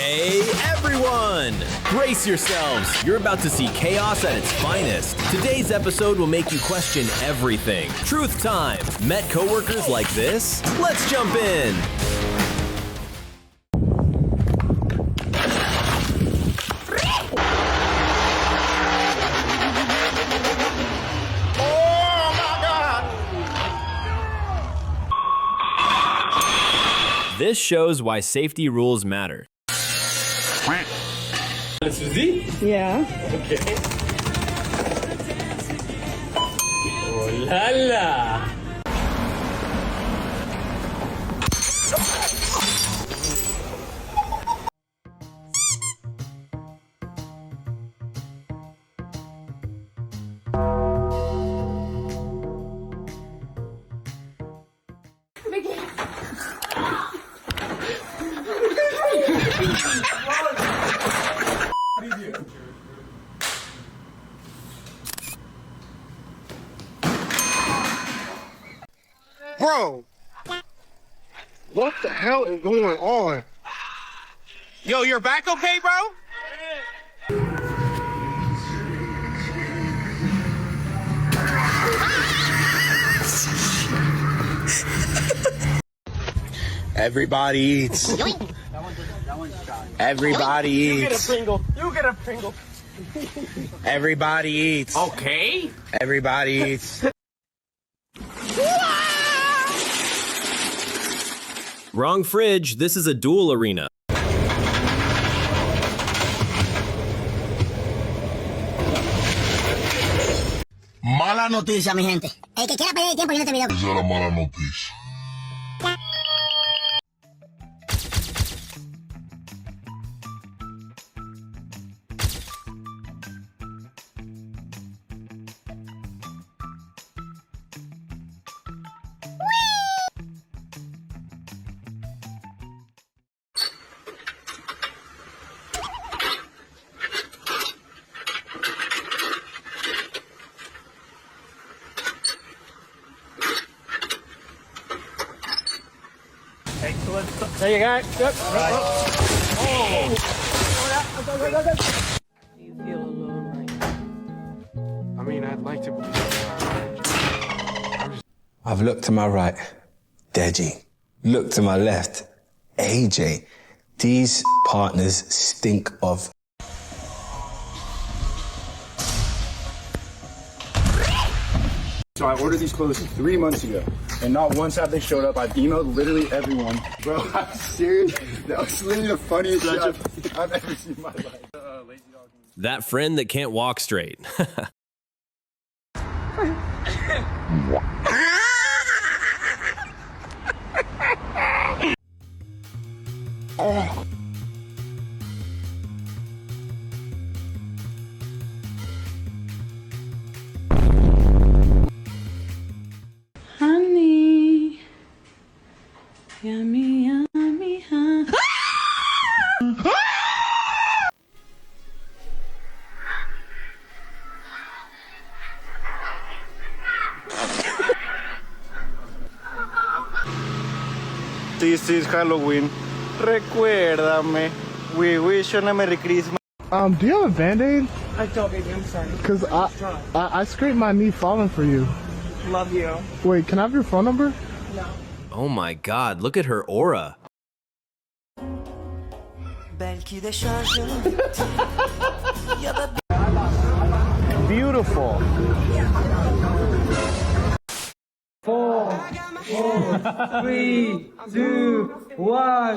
Hey everyone! Brace yourselves! You're about to see chaos at its finest. Today's episode will make you question everything. Truth time! Met coworkers like this? Let's jump in! This shows why safety rules matter. Suzy? Yeah. Okay. Oh la la! Bro, what the hell is going on? Yo, your back okay, bro? Everybody eats. Everybody eats. You get a Pringle. You get a Pringle. Everybody eats. Okay. Everybody eats. Wrong fridge, this is a duel arena. Mala noticia, mi gente. El que quiera perder el tiempo viendo este video. Esa es la mala noticia. There you go. Good. Do you feel alone right now? I mean, I'd like to believe. I've looked to my right, Deji. Looked to my left, AJ. These partners stink of. So I ordered these clothes 3 months ago, and not once have they showed up. I've emailed literally everyone. Bro, I'm serious. That was literally the funniest shit I've ever seen in my life. That friend that can't walk straight. Oh. Honey. Yummy, yummy, honey. This is Halloween. Recuérdame. We wish you a Merry Christmas. Do you have a Band-Aid? I don't, baby. I'm sorry. Cause I scraped my knee falling for you. Love you. Wait, can I have your phone number? No. Oh my god, look at her aura. Beautiful. 4, 3, 2, 1.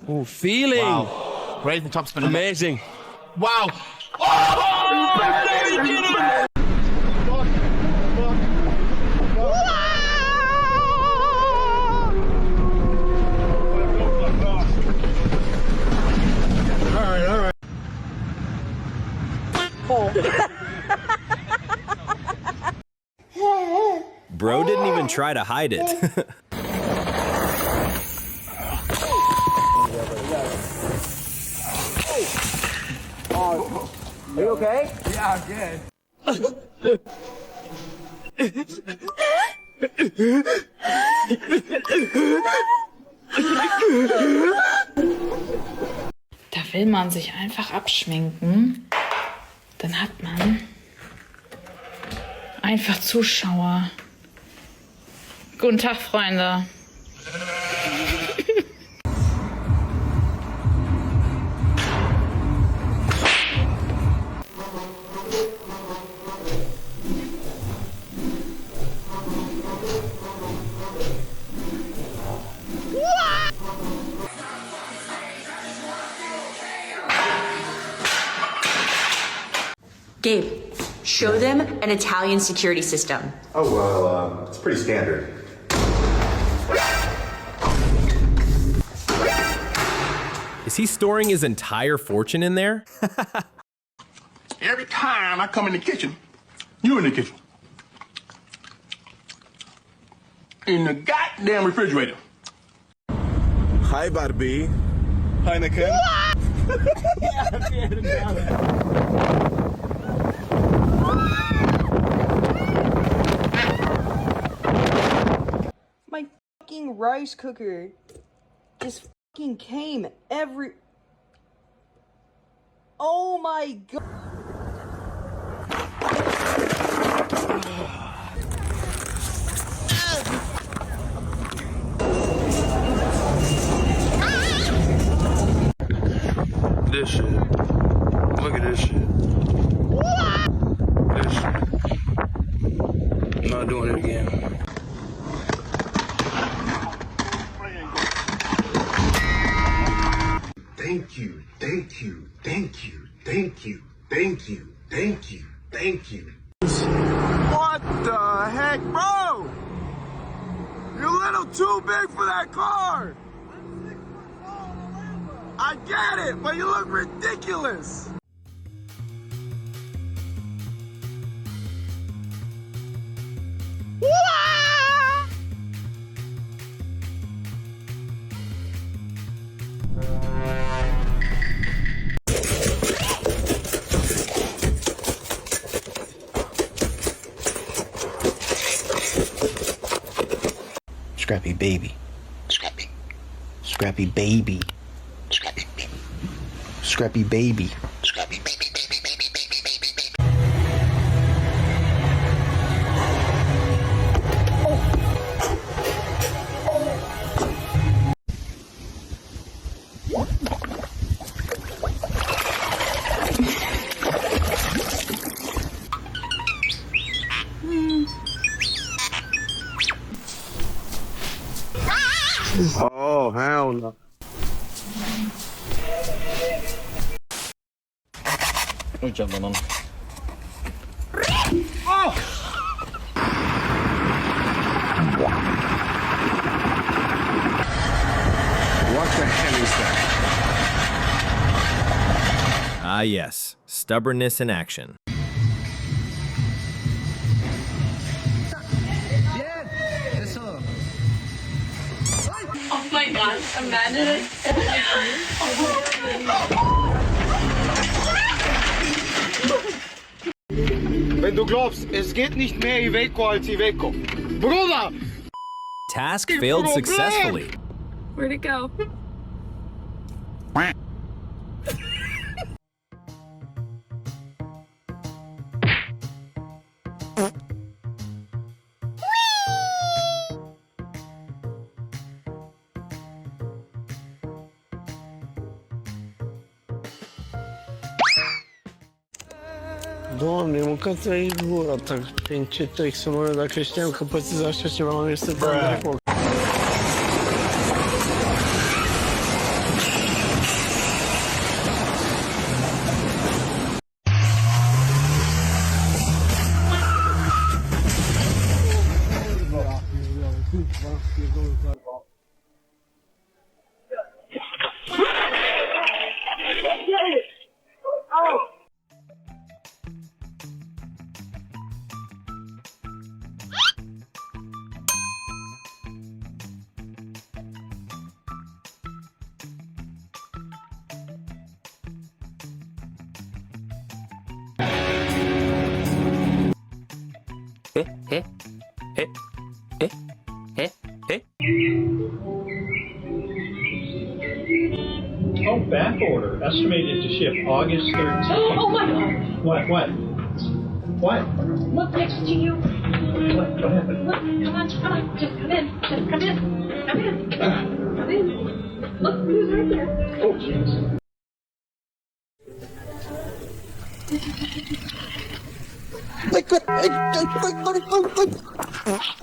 Oh, feeling. Wow. Right in the top spin. Amazing. Wow. Bro didn't even try to hide it. Are you okay? Yeah, I'm good. Da will man sich einfach abschminken. Dann hat man einfach Zuschauer. Guten Tag, Freunde. Gabe, show them an Italian security system. Oh, well, it's pretty standard. Is he storing his entire fortune in there? Every time I come in the kitchen, you in the kitchen. In the goddamn refrigerator. Hi, Barbie. Heineken. My fucking rice cooker just fucking came every. Oh my god. This shit. Look at this shit. This shit. I'm not doing it again. Thank you, thank you, thank you, thank you, thank you, thank you, thank you. What the heck, bro? You're a little too big for that car. I get it, but you look ridiculous. Scrappy baby. Scrappy. Scrappy baby. Scrappy baby. Scrappy baby. Scrappy baby, baby, baby, baby, baby, baby. Oh, hell no. Oj jävlar nån. What the hell is that? Ah, yes. Stubbornness in action. Oh my god, imagine it. Wenn du glaubst, es geht nicht mehr Iveco als Iveco. Bruder! Task failed successfully. Where'd it go? Doamne, mâncați aici gura ta. Prin ce text să mă dacă știam că pățiți așa ceva, mă este de foc. Oh, back order. Estimated to ship August 13th. Oh my God! What? Look next to you. What happened? Look, come on. Just come in. Come in. Come in. Look who's right there. Oh, jeez.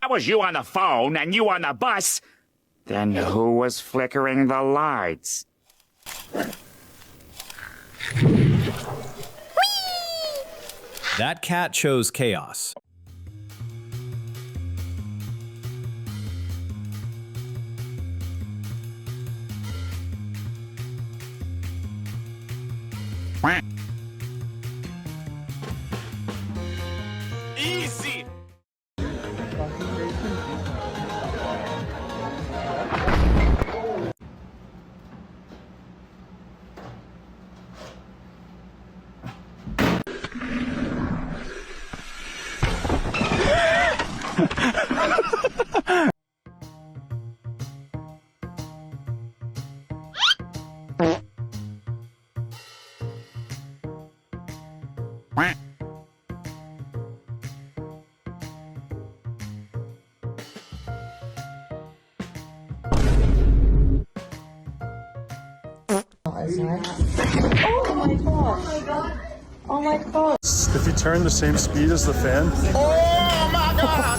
That was you on the phone and you on the bus. Then who was flickering the lights? That cat chose chaos. Easy! Oh my god. Oh my god. If you turn the same speed as the fan. Oh my God!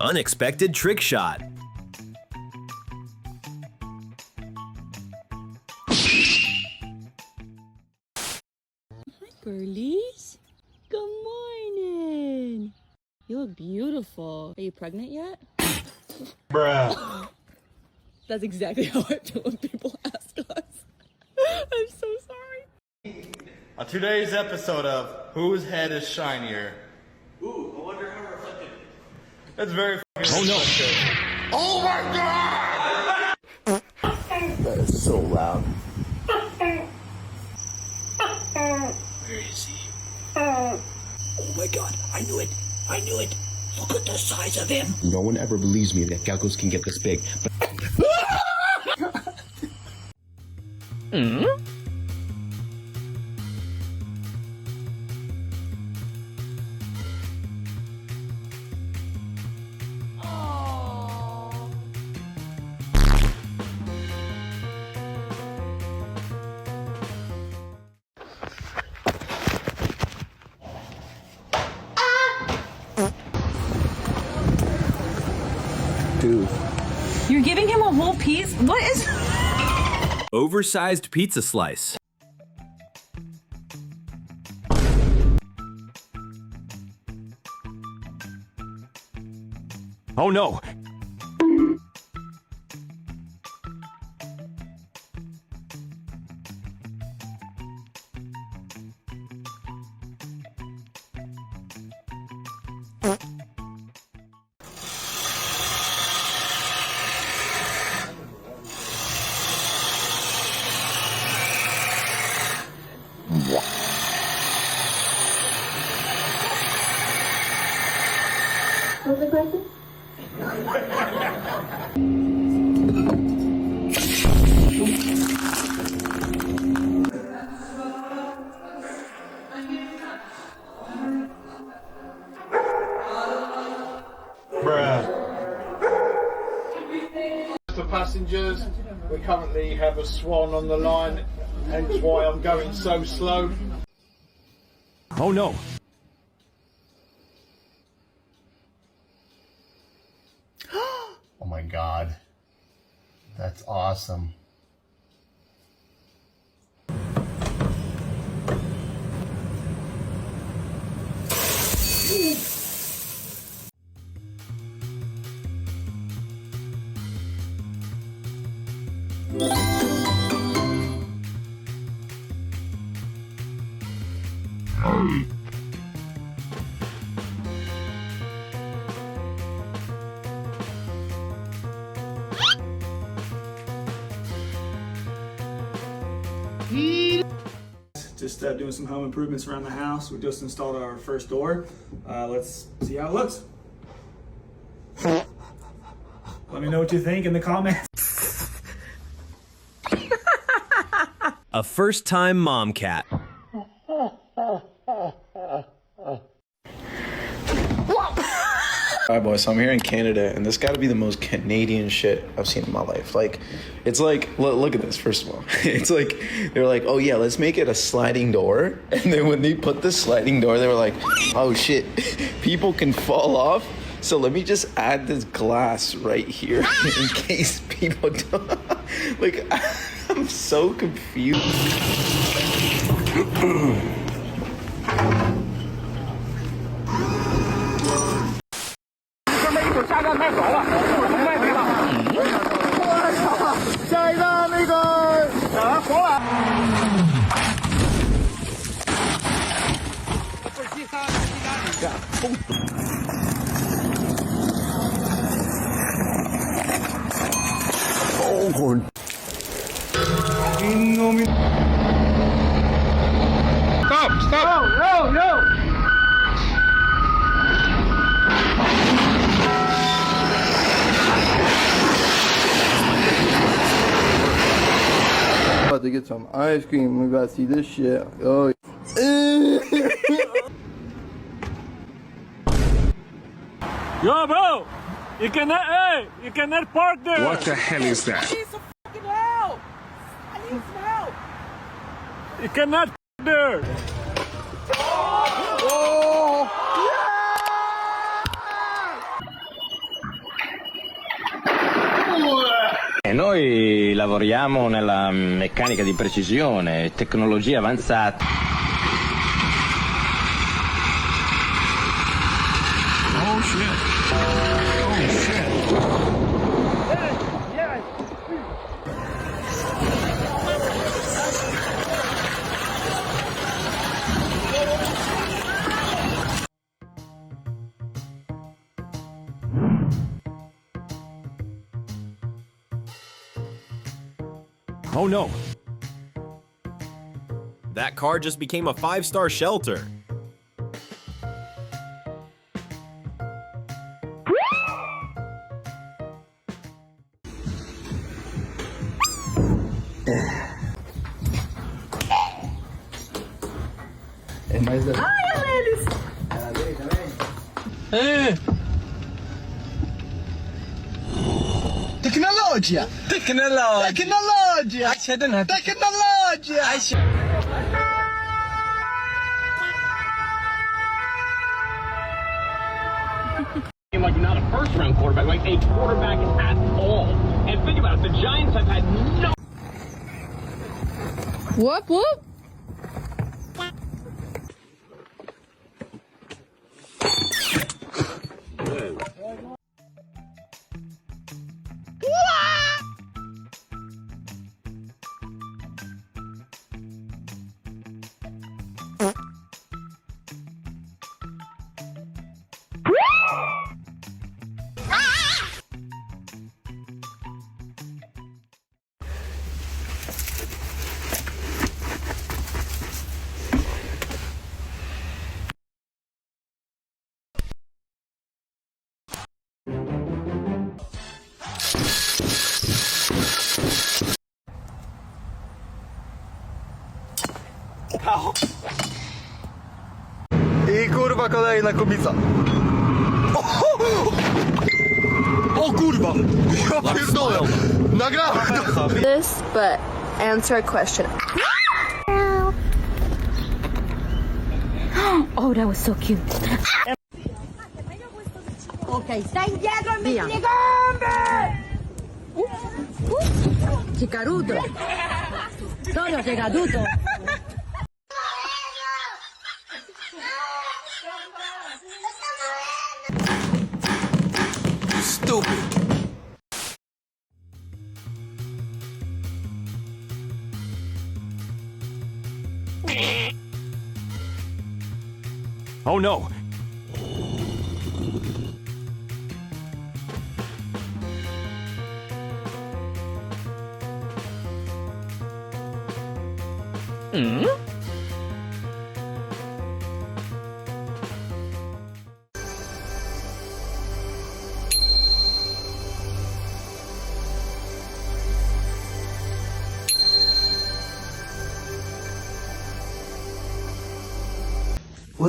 Unexpected trick shot. Girlies, good morning. You look beautiful. Are you pregnant yet? Bruh. That's exactly how I feel when people ask us. I'm so sorry. On today's episode of Whose Head is Shinier? Ooh, I wonder how reflective. That's very fucking Oh no. reflective. Oh my God! That is so loud. Where is he? Oh my God, I knew it. I knew it. Look at the size of him. No one ever believes me that geckos can get this big. Dude. You're giving him a whole piece? What is... Oversized pizza slice. Oh no! What's the question? For passengers, we currently have a swan on the line, hence why I'm going so slow. Oh no! Oh my God. That's awesome. Just doing some home improvements around the house. We just installed our first door. Let's see how it looks. Let me know what you think in the comments. A first-time mom cat. Alright boys, so I'm here in Canada, and this gotta be the most Canadian shit I've seen in my life. Like, it's like, look at this, first of all. It's like, they're like, oh yeah, let's make it a sliding door. And then when they put the sliding door, they were like, oh shit, people can fall off. So let me just add this glass right here in case people don't. Like, I'm so confused. Foghorn. Stop! No! About to get some ice cream. We about to see this shit. Oh. Yo, bro! You cannot park there! What the hell is that? I need some fucking help! I need some help! You cannot park there! E noi lavoriamo nella meccanica di precisione, tecnologie avanzate. Oh shit. Oh shit. Oh no! That car just became a 5-star shelter. Tecnologia! Like not a first-round quarterback, like a quarterback at all. And think about it, the Giants have had no... Whoop, whoop. I kurwa kolejna kobica. O kurwa! Ja pierdolę! Nagrałem! This, but answer a question. Oh, that was so cute. Ok, stai indietro e metti le gambe! Sei caduto. Solo sei caduto. Stupid. Oh no! What's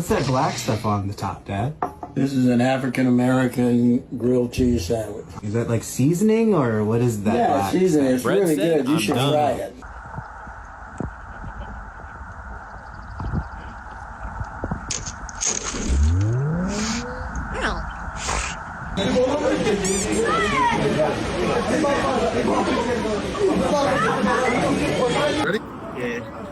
that black stuff on the top, Dad? This is an African-American grilled cheese sandwich. Is that like seasoning or what is that? Yeah, black seasoning. stuff? It's really good. You should try it. Ready? Yeah.